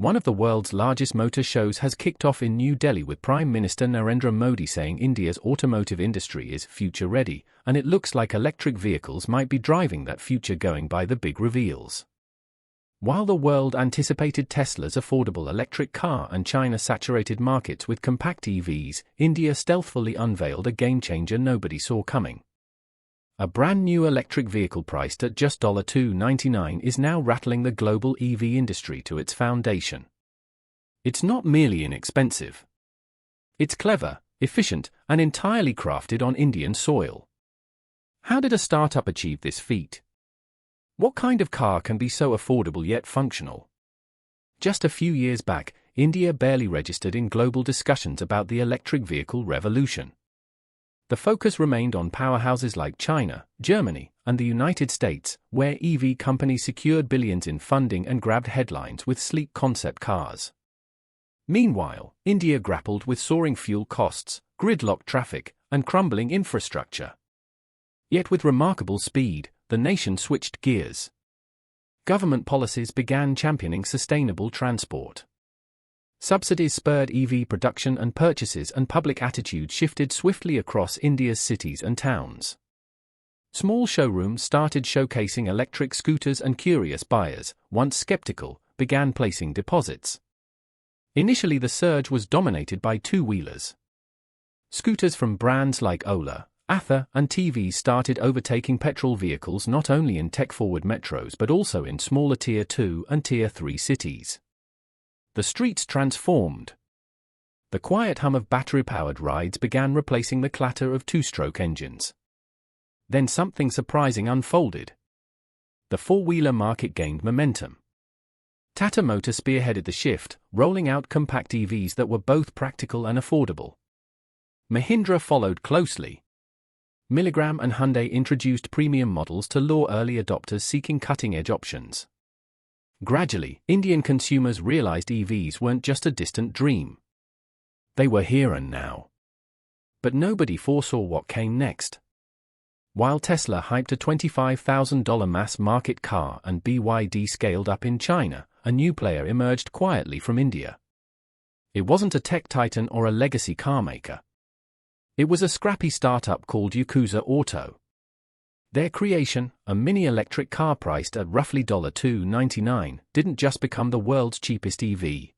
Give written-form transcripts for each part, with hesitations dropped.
One of the world's largest motor shows has kicked off in New Delhi with Prime Minister Narendra Modi saying India's automotive industry is future-ready, and it looks like electric vehicles might be driving that future going by the big reveals. While the world anticipated Tesla's affordable electric car and China saturated markets with compact EVs, India stealthily unveiled a game-changer nobody saw coming. A brand new electric vehicle priced at just $299 is now rattling the global EV industry to its foundation. It's not merely inexpensive. It's clever, efficient, and entirely crafted on Indian soil. How did a startup achieve this feat? What kind of car can be so affordable yet functional? Just a few years back, India barely registered in global discussions about the electric vehicle revolution. The focus remained on powerhouses like China, Germany, and the United States, where EV companies secured billions in funding and grabbed headlines with sleek concept cars. Meanwhile, India grappled with soaring fuel costs, gridlocked traffic, and crumbling infrastructure. Yet with remarkable speed, the nation switched gears. Government policies began championing sustainable transport. Subsidies spurred EV production and purchases, and public attitudes shifted swiftly across India's cities and towns. Small showrooms started showcasing electric scooters, and curious buyers, once skeptical, began placing deposits. Initially, the surge was dominated by two-wheelers. Scooters from brands like Ola, Ather, and TVs started overtaking petrol vehicles not only in tech-forward metros but also in smaller Tier 2 and Tier 3 cities. The streets transformed. The quiet hum of battery-powered rides began replacing the clatter of two-stroke engines. Then something surprising unfolded. The four-wheeler market gained momentum. Tata Motors spearheaded the shift, rolling out compact EVs that were both practical and affordable. Mahindra followed closely. Milligram and Hyundai introduced premium models to lure early adopters seeking cutting-edge options. Gradually, Indian consumers realized EVs weren't just a distant dream. They were here and now. But nobody foresaw what came next. While Tesla hyped a $25,000 mass-market car and BYD scaled up in China, a new player emerged quietly from India. It wasn't a tech titan or a legacy carmaker. It was a scrappy startup called Yakuza Auto. Their creation, a mini-electric car priced at roughly $299, didn't just become the world's cheapest EV.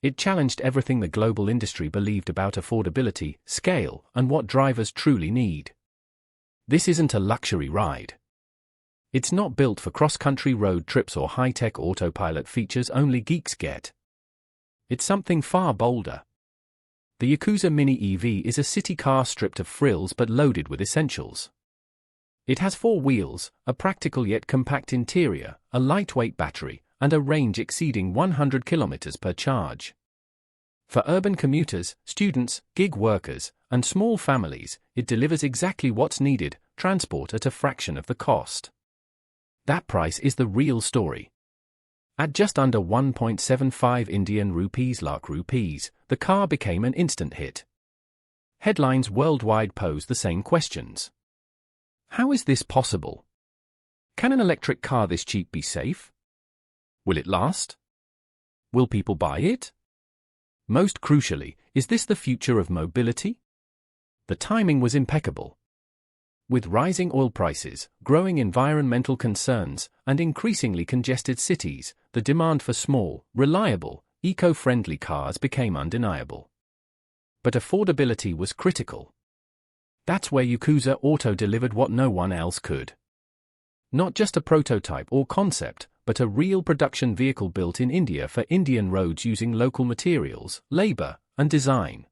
It challenged everything the global industry believed about affordability, scale, and what drivers truly need. This isn't a luxury ride. It's not built for cross-country road trips or high-tech autopilot features only geeks get. It's something far bolder. The Yakuza Mini EV is a city car stripped of frills but loaded with essentials. It has 4 wheels, a practical yet compact interior, a lightweight battery, and a range exceeding 100 kilometers per charge. For urban commuters, students, gig workers, and small families, it delivers exactly what's needed, transport at a fraction of the cost. That price is the real story. At just under 1.75 Indian rupees lakh rupees, the car became an instant hit. Headlines worldwide pose the same questions. How is this possible? Can an electric car this cheap be safe? Will it last? Will people buy it? Most crucially, is this the future of mobility? The timing was impeccable. With rising oil prices, growing environmental concerns, and increasingly congested cities, the demand for small, reliable, eco-friendly cars became undeniable. But affordability was critical. That's where Yakuza Auto delivered what no one else could. Not just a prototype or concept, but a real production vehicle built in India for Indian roads using local materials, labor, and design.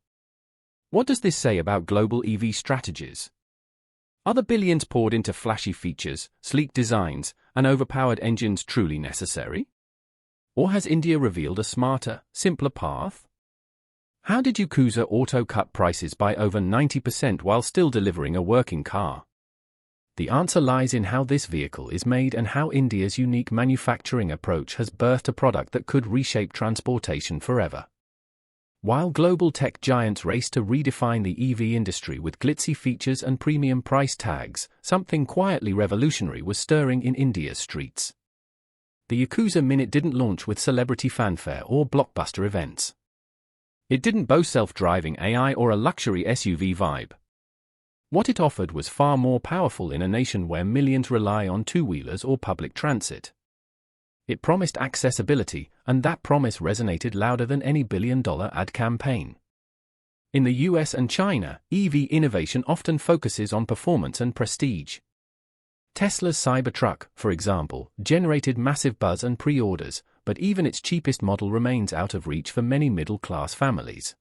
What does this say about global EV strategies? Are the billions poured into flashy features, sleek designs, and overpowered engines truly necessary? Or has India revealed a smarter, simpler path? How did Yakuza Auto cut prices by over 90% while still delivering a working car? The answer lies in how this vehicle is made and how India's unique manufacturing approach has birthed a product that could reshape transportation forever. While global tech giants race to redefine the EV industry with glitzy features and premium price tags, something quietly revolutionary was stirring in India's streets. The Yakuza Minute didn't launch with celebrity fanfare or blockbuster events. It didn't boast self-driving AI or a luxury SUV vibe. What it offered was far more powerful in a nation where millions rely on two-wheelers or public transit. It promised accessibility, and that promise resonated louder than any billion-dollar ad campaign. In the US and China, EV innovation often focuses on performance and prestige. Tesla's Cybertruck, for example, generated massive buzz and pre-orders, but even its cheapest model remains out of reach for many middle-class families.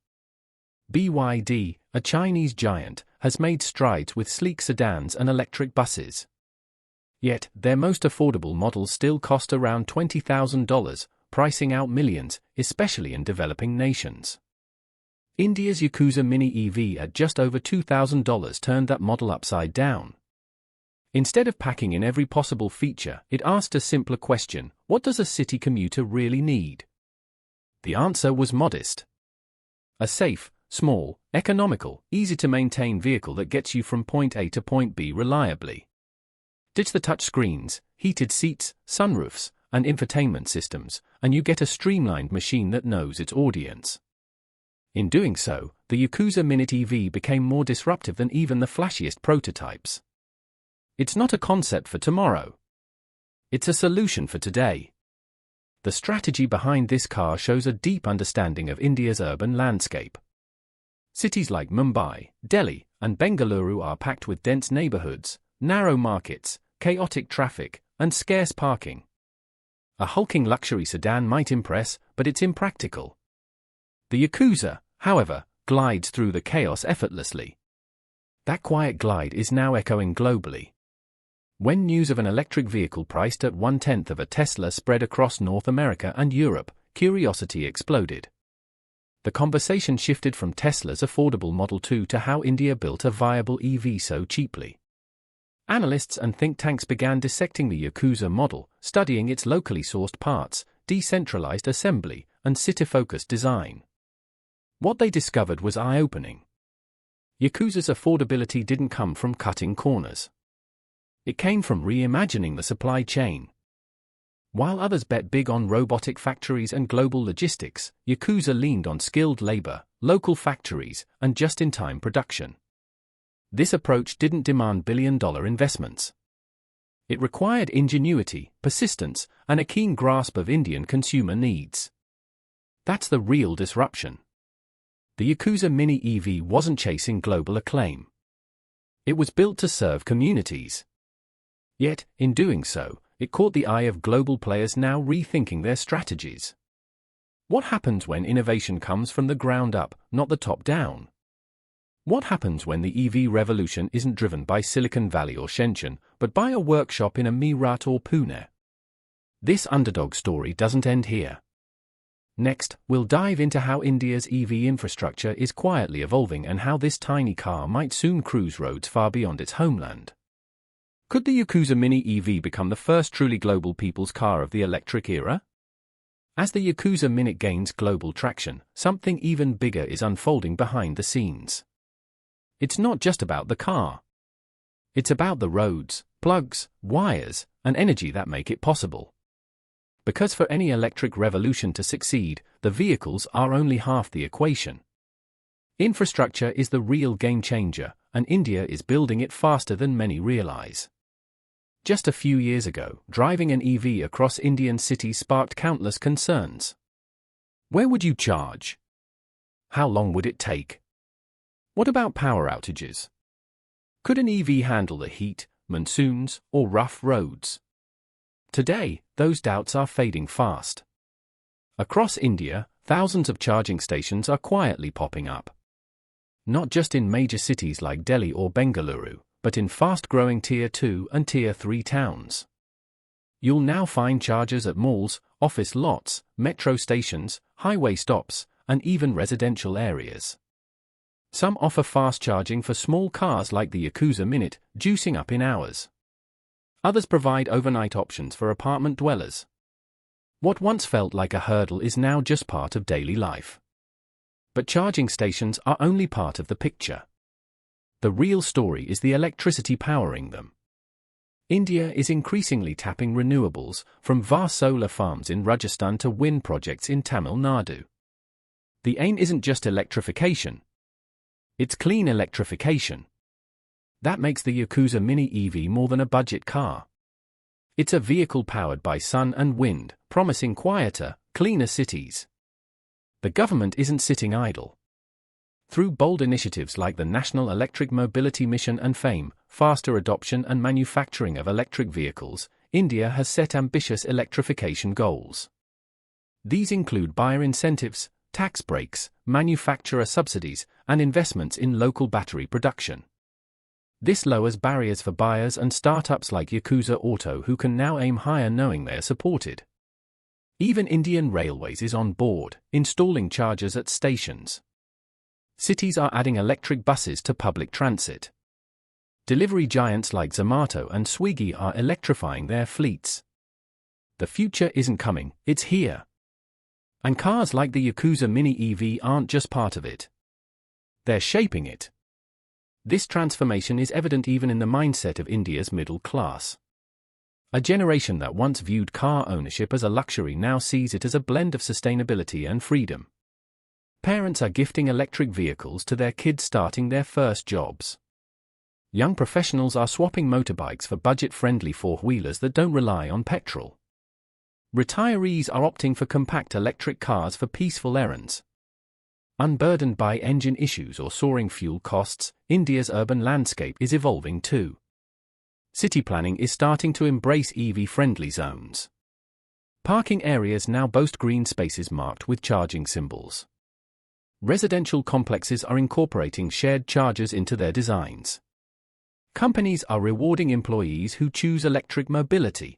BYD, a Chinese giant, has made strides with sleek sedans and electric buses. Yet, their most affordable models still cost around $20,000, pricing out millions, especially in developing nations. India's Yakuza Mini EV at just over $2,000 turned that model upside down. Instead of packing in every possible feature, it asked a simpler question: what does a city commuter really need? The answer was modest. A safe, small, economical, easy-to-maintain vehicle that gets you from point A to point B reliably. Ditch the touchscreens, heated seats, sunroofs, and infotainment systems, and you get a streamlined machine that knows its audience. In doing so, the Yakuza Minute EV became more disruptive than even the flashiest prototypes. It's not a concept for tomorrow. It's a solution for today. The strategy behind this car shows a deep understanding of India's urban landscape. Cities like Mumbai, Delhi, and Bengaluru are packed with dense neighborhoods, narrow markets, chaotic traffic, and scarce parking. A hulking luxury sedan might impress, but it's impractical. The Yakuza, however, glides through the chaos effortlessly. That quiet glide is now echoing globally. When news of an electric vehicle priced at 1/10 of a Tesla spread across North America and Europe, curiosity exploded. The conversation shifted from Tesla's affordable Model 2 to how India built a viable EV so cheaply. Analysts and think tanks began dissecting the Yakuza model, studying its locally sourced parts, decentralized assembly, and city-focused design. What they discovered was eye-opening. Yakuza's affordability didn't come from cutting corners. It came from reimagining the supply chain. While others bet big on robotic factories and global logistics, Yakuza leaned on skilled labor, local factories, and just-in-time production. This approach didn't demand billion-dollar investments. It required ingenuity, persistence, and a keen grasp of Indian consumer needs. That's the real disruption. The Yakuza Mini EV wasn't chasing global acclaim. It was built to serve communities. Yet, in doing so, it caught the eye of global players now rethinking their strategies. What happens when innovation comes from the ground up, not the top down? What happens when the EV revolution isn't driven by Silicon Valley or Shenzhen, but by a workshop in a Meerut or Pune? This underdog story doesn't end here. Next, we'll dive into how India's EV infrastructure is quietly evolving and how this tiny car might soon cruise roads far beyond its homeland. Could the Yakuza Mini EV become the first truly global people's car of the electric era? As the Yakuza Minute gains global traction, something even bigger is unfolding behind the scenes. It's not just about the car. It's about the roads, plugs, wires, and energy that make it possible. Because for any electric revolution to succeed, the vehicles are only half the equation. Infrastructure is the real game changer, and India is building it faster than many realize. Just a few years ago, driving an EV across Indian cities sparked countless concerns. Where would you charge? How long would it take? What about power outages? Could an EV handle the heat, monsoons, or rough roads? Today, those doubts are fading fast. Across India, thousands of charging stations are quietly popping up. Not just in major cities like Delhi or Bengaluru, but in fast-growing Tier 2 and Tier 3 towns. You'll now find chargers at malls, office lots, metro stations, highway stops, and even residential areas. Some offer fast charging for small cars like the Yakuza Minute, juicing up in hours. Others provide overnight options for apartment dwellers. What once felt like a hurdle is now just part of daily life. But charging stations are only part of the picture. The real story is the electricity powering them. India is increasingly tapping renewables, from vast solar farms in Rajasthan to wind projects in Tamil Nadu. The aim isn't just electrification. It's clean electrification. That makes the Yakuza Mini EV more than a budget car. It's a vehicle powered by sun and wind, promising quieter, cleaner cities. The government isn't sitting idle. Through bold initiatives like the National Electric Mobility Mission and FAME, faster adoption and manufacturing of electric vehicles, India has set ambitious electrification goals. These include buyer incentives, tax breaks, manufacturer subsidies, and investments in local battery production. This lowers barriers for buyers and startups like Yakuza Auto, who can now aim higher knowing they are supported. Even Indian Railways is on board, installing chargers at stations. Cities are adding electric buses to public transit. Delivery giants like Zomato and Swiggy are electrifying their fleets. The future isn't coming, it's here. And cars like the Yakuza Mini EV aren't just part of it. They're shaping it. This transformation is evident even in the mindset of India's middle class. A generation that once viewed car ownership as a luxury now sees it as a blend of sustainability and freedom. Parents are gifting electric vehicles to their kids starting their first jobs. Young professionals are swapping motorbikes for budget-friendly four-wheelers that don't rely on petrol. Retirees are opting for compact electric cars for peaceful errands. Unburdened by engine issues or soaring fuel costs, India's urban landscape is evolving too. City planning is starting to embrace EV-friendly zones. Parking areas now boast green spaces marked with charging symbols. Residential complexes are incorporating shared chargers into their designs. Companies are rewarding employees who choose electric mobility.